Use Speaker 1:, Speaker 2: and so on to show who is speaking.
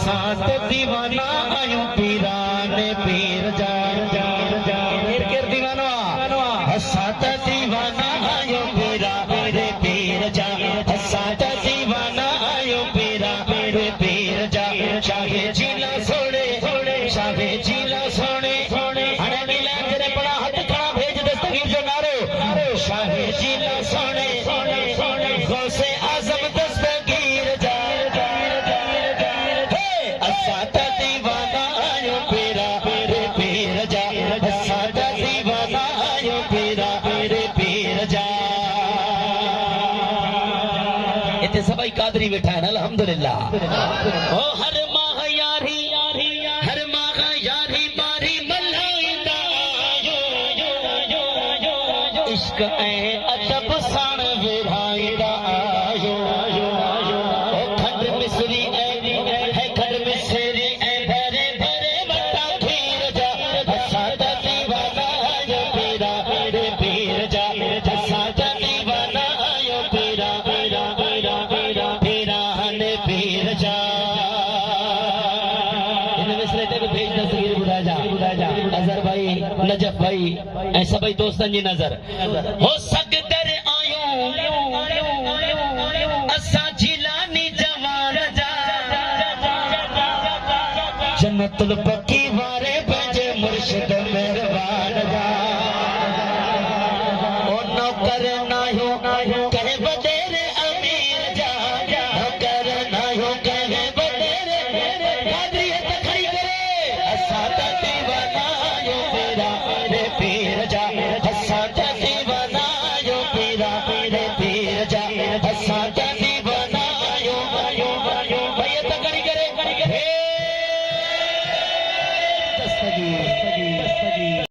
Speaker 1: साथ दीवाना आयो पीराने पीर जा केर दीवानो साथ दीवाना आयो पीरा रे पीर जा साथ दीवाना आयो पीरा रे पीर जा शाहे जिला सोने शाहे जिला सोने अरे मिला तेरे बड़ा हाथ खड़ा भेज दस्तगीर जो नारो शाहे जिला सोने गौसे आजम दस्तगीर जा साथ दीवाना आयो पीरा रे पीर जा साथ दीवाना आयो पीरा रे पीर जा इतने सबाई कादरी बैठा है अल्हम्दुलिल्लाह ओ हर माह यारी हर माह यारी मारी मल्हाईंदा इश्क ऐं अदब साण विढ़ाईंदा आयो ओ खंड मिसरी है खंड मिसरी ऐं भरे भरे वटा खीर जा साथ दीवाना आयो पीरा रे पीर जा साथ दीवाना आयो पीरा ने पीर जा इन मिसरे ते भी भेज दस्तगीर बुधा जा अजहर भाई नजफ भाई ऐं सभई दोस्तन जी नजर हो सगदर आयो असा जिलानी जवान जा जन्नतुल बकी वारे बजे मुर्शिद मेहरबान जा ओ नौकर नायो कहे बदेरे अमीर जा नौकर नायो कहे बदेरे कादरी है खड़ी करे साथ दीवाना आयो पीरा रे पीर जा साथ दीवाना आयो पीरा रे पीर जा साथ दीवाना आयो भैया खड़ी करे दस्तगीर